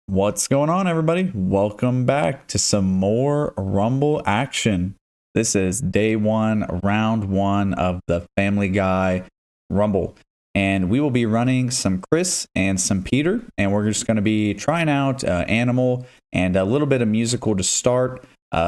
What's going on, everybody? Welcome back to some more Rumble action. This is day one, round one of the Family Guy Rumble. And we will be running some Chris and some Peter. And we're just going to be trying out Animal and a little bit of musical to start,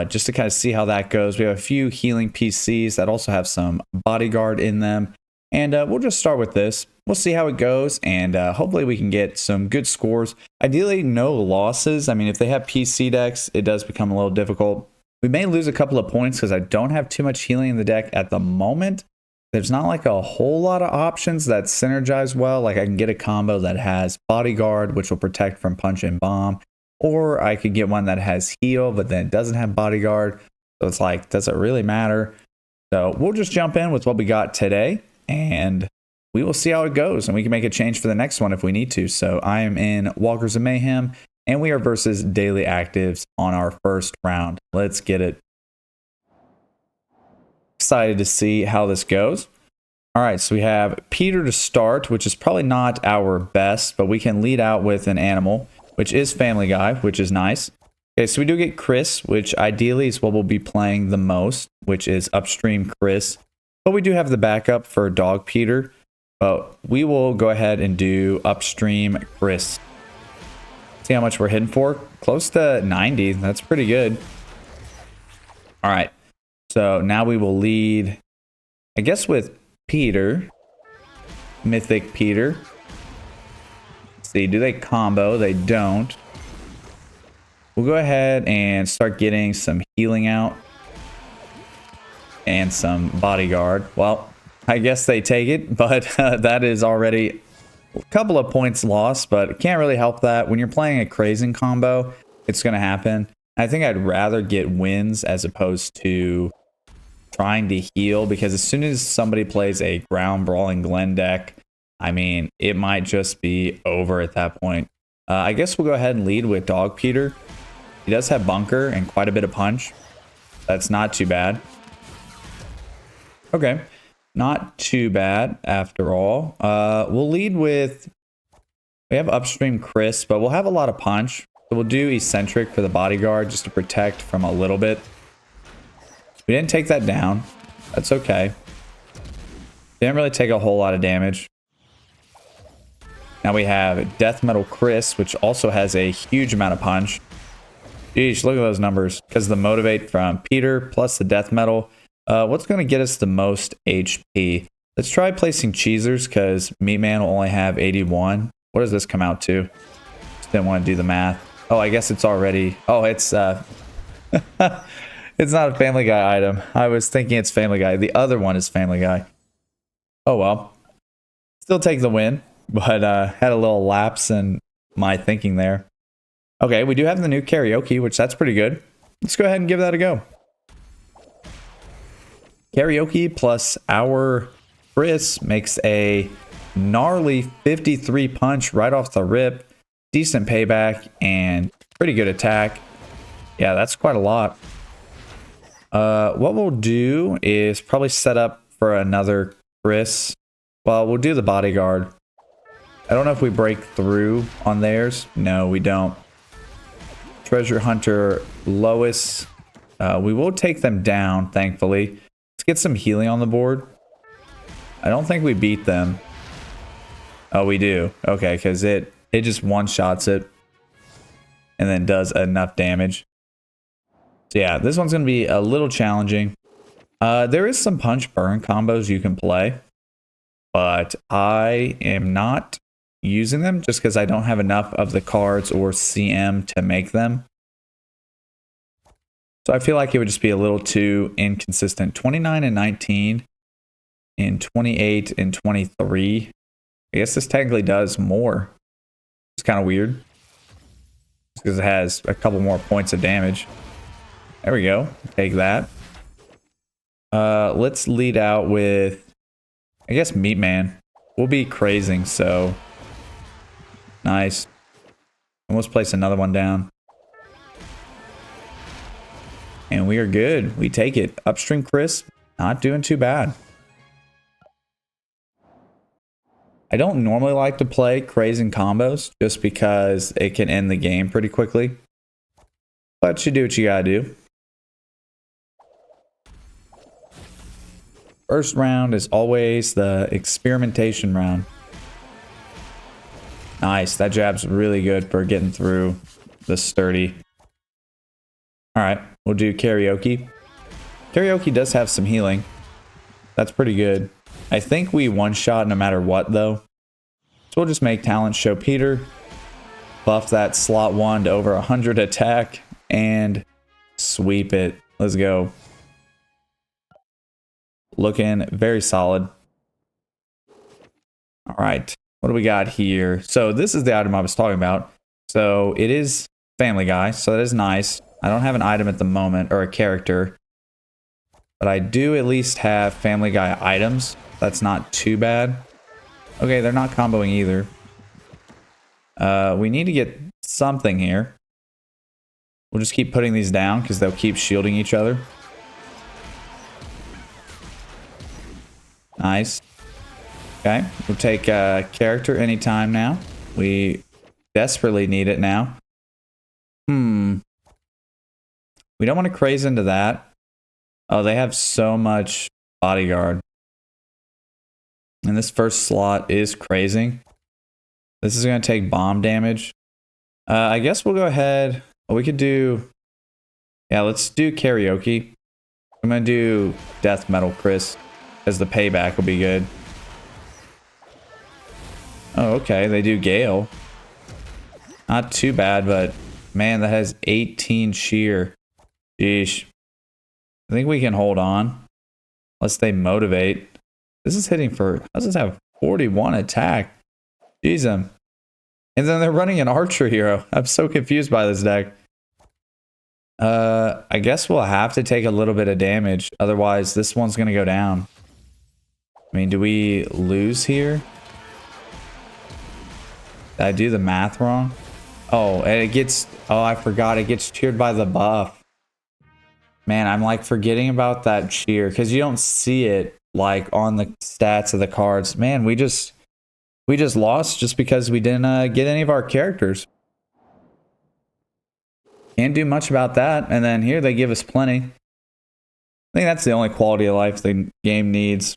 just to kind of see how that goes. We have a few healing PCs that also have some bodyguard in them. And we'll just start with this. We'll see how it goes, and hopefully we can get some good scores. Ideally, no losses. I mean, if they have PC decks, it does become a little difficult. We may lose a couple of points because I don't have too much healing in the deck at the moment. There's not like a whole lot of options that synergize well. Like I can get a combo that has Bodyguard, which will protect from Punch and Bomb. Or I could get one that has Heal, but then it doesn't have Bodyguard. So it's like, does it really matter? So we'll just jump in with what we got today, and we will see how it goes, and we can make a change for the next one if we need to. So I am in Walkers of Mayhem, and we are versus DailyActives on our first round. Let's get it. Excited to see how this goes. All right, so we have Peter to start, which is probably not our best, but we can lead out with an Animal, which is Family Guy, which is nice. Okay, so we do get Chris, which ideally is what we'll be playing the most, which is Upstream Chris. But we do have the backup for Dog Peter. But we will go ahead and do Upstream Chris. See how much we're hitting for. Close to 90. That's pretty good. All right. So now we will lead, I guess, with Peter. Mythic Peter. Let's see, do they combo? They don't. We'll go ahead and start getting some healing out. And some bodyguard. Well, I guess they take it, but that is already a couple of points lost, but can't really help that. When you're playing a crazing combo, it's going to happen. I think I'd rather get wins as opposed to trying to heal, because as soon as somebody plays a ground brawling Glen deck, I mean, it might just be over at that point. I guess we'll go ahead and lead with Dog Peter. He does have Bunker and quite a bit of punch. That's not too bad. Okay. Not too bad after all. We'll lead with, we have Upstream Chris, but we'll have a lot of punch. So we'll do Eccentric for the bodyguard just to protect from a little bit. We didn't take that down. That's okay. Didn't really take a whole lot of damage. Now we have Death Metal Chris, which also has a huge amount of punch. Jeez, look at those numbers. Because the Motivate from Peter plus the Death Metal. What's going to get us the most HP? Let's try placing Cheezers, because Meatman will only have 81. What does this come out to? Just didn't want to do the math. Oh, I guess it's already... Oh, it's it's not a Family Guy item. I was thinking it's Family Guy. The other one is Family Guy. Oh, well. Still take the win, but had a little lapse in my thinking there. Okay, we do have the new Karaoke, which that's pretty good. Let's go ahead and give that a go. Karaoke plus our Chris makes a gnarly 53 punch right off the rip. Decent payback and pretty good attack. Yeah, that's quite a lot. What we'll do is probably set up for another Chris. Well, we'll do the bodyguard. I don't know if we break through on theirs. No, we don't. Treasure Hunter Lois. We will take them down, thankfully. Let's get some healing on the board. I don't think we beat them. Oh, we do. Okay, because it just one-shots it and then does enough damage. So yeah, this one's going to be a little challenging. There is some punch burn combos you can play, but I am not using them just because I don't have enough of the cards or CM to make them. So I feel like it would just be a little too inconsistent. 29 and 19 and 28 and 23. I guess this technically does more. It's kind of weird because it has a couple more points of damage. There we go. Take that. Let's lead out with, I guess, Meatman. We'll be crazing, so nice. And let's place another one down. And we are good. We take it. Upstream Chris, not doing too bad. I don't normally like to play craze and combos just because it can end the game pretty quickly. But you do what you gotta do. First round is always the experimentation round. Nice. That jab's really good for getting through the sturdy. Alright, we'll do karaoke. Karaoke does have some healing. That's pretty good. I think we one-shot no matter what, though. So we'll just make talent show Peter. Buff that slot 1 to over 100 attack. And sweep it. Let's go. Looking very solid. Alright, what do we got here? So this is the item I was talking about. So it is Family Guy, so that is nice. I don't have an item at the moment, or a character. But I do at least have Family Guy items. That's not too bad. Okay, they're not comboing either. We need to get something here. We'll just keep putting these down because they'll keep shielding each other. Nice. Okay, we'll take a character anytime now. We desperately need it now. We don't want to craze into that. Oh, they have so much bodyguard. And this first slot is crazing. This is going to take bomb damage. I guess we'll go ahead. We could do... Yeah, let's do karaoke. I'm going to do death metal Chris, as the payback will be good. Oh, okay. They do Gale. Not too bad, but man, that has 18 sheer. Sheesh. I think we can hold on. Unless they motivate. This is hitting for... How does this have 41 attack? Jeez. And then they're running an archer hero. I'm so confused by this deck. I guess we'll have to take a little bit of damage. Otherwise, this one's going to go down. I mean, do we lose here? Did I do the math wrong? Oh, and it gets... Oh, I forgot. It gets cheered by the buff. Man, I'm like forgetting about that cheer. Because you don't see it like on the stats of the cards. Man, we just lost just because we didn't get any of our characters. Can't do much about that. And then here they give us plenty. I think that's the only quality of life the game needs.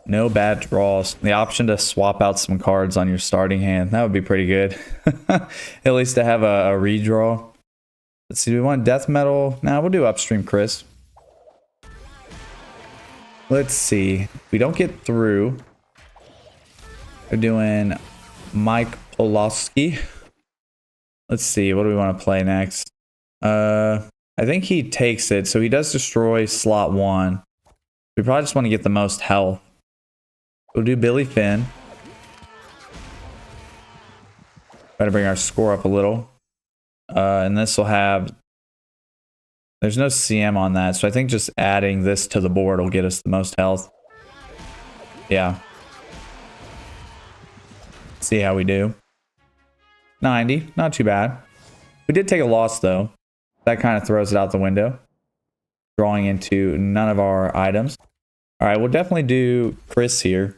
No bad draws. The option to swap out some cards on your starting hand. That would be pretty good. At least to have a redraw. Let's see, do we want death metal? Nah, we'll do upstream Chris. Let's see. If we don't get through. We're doing Mike Pulaski. Let's see, what do we want to play next? I think he takes it, so he does destroy slot 1. We probably just want to get the most health. We'll do Billy Finn. Try to bring our score up a little. And this will have... There's no CM on that, so I think just adding this to the board will get us the most health. Yeah. See how we do. 90, not too bad. We did take a loss though. That kind of throws it out the window. Drawing into none of our items. Alright, we'll definitely do Chris here.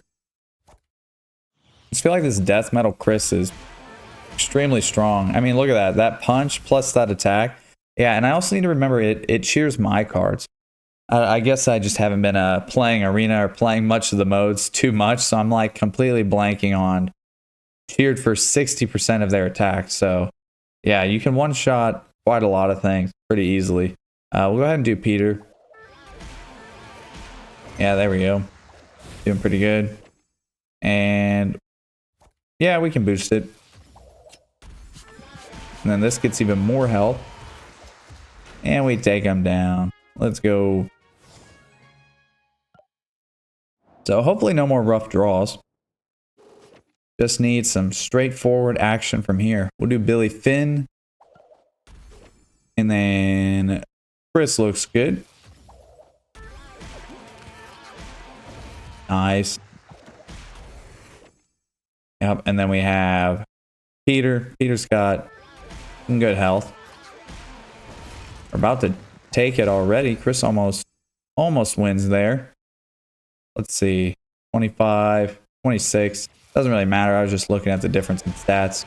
I just feel like this death metal Chris is extremely strong. I mean, look at that. That punch plus that attack. Yeah, and I also need to remember it cheers my cards. I guess I just haven't been playing Arena or playing much of the modes too much, so I'm like completely blanking on cheered for 60% of their attack. So yeah, you can one-shot quite a lot of things pretty easily. We'll go ahead and do Peter. Yeah, there we go. Doing pretty good. And yeah, we can boost it. And then this gets even more health. And we take him down. Let's go. So hopefully no more rough draws. Just need some straightforward action from here. We'll do Billy Finn. And then Chris looks good. Nice. Yep, and then we have Peter. Peter's got some good health. We're about to take it already. Chris almost wins there. Let's see. 25, 26. Doesn't really matter. I was just looking at the difference in stats.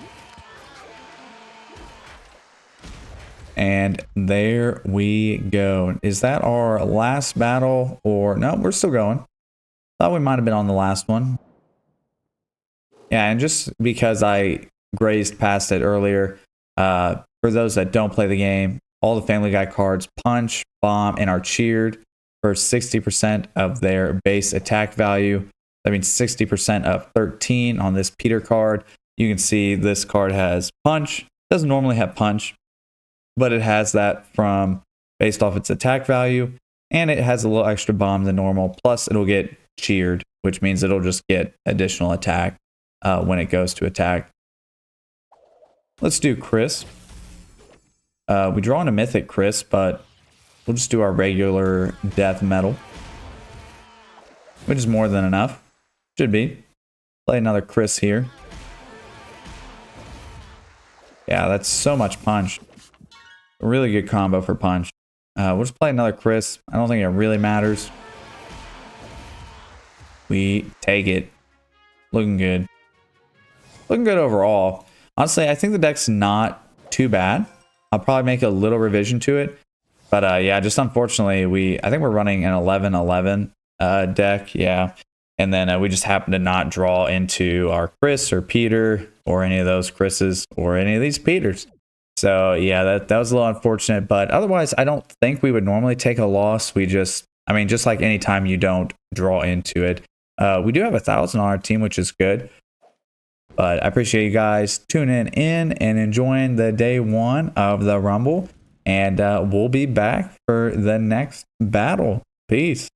And there we go. Is that our last battle? Or no, we're still going. Thought we might have been on the last one. Yeah, and just because I grazed past it earlier, for those that don't play the game, all the Family Guy cards punch, bomb, and are cheered for 60% of their base attack value. That means 60% of 13 on this Peter card. You can see this card has punch. Doesn't normally have punch, but it has that from based off its attack value, and it has a little extra bomb than normal. Plus, it'll get cheered, which means it'll just get additional attack when it goes to attack. Let's do Chris. We draw in a mythic Chris, but we'll just do our regular death metal, which is more than enough. Should be. Play another Chris here. Yeah, that's so much punch. A really good combo for punch. We'll just play another Chris. I don't think it really matters. We take it. Looking good. Looking good overall. Honestly, I think the deck's not too bad. I'll probably make a little revision to it. But yeah, just unfortunately, I think we're running an 11-11 deck. Yeah. And then we just happen to not draw into our Chris or Peter or any of those Chris's or any of these Peters. So yeah, that was a little unfortunate. But otherwise, I don't think we would normally take a loss. Just like any time you don't draw into it. We do have 1,000 on our team, which is good. But I appreciate you guys tuning in and enjoying the day one of the Rumble. And we'll be back for the next battle. Peace.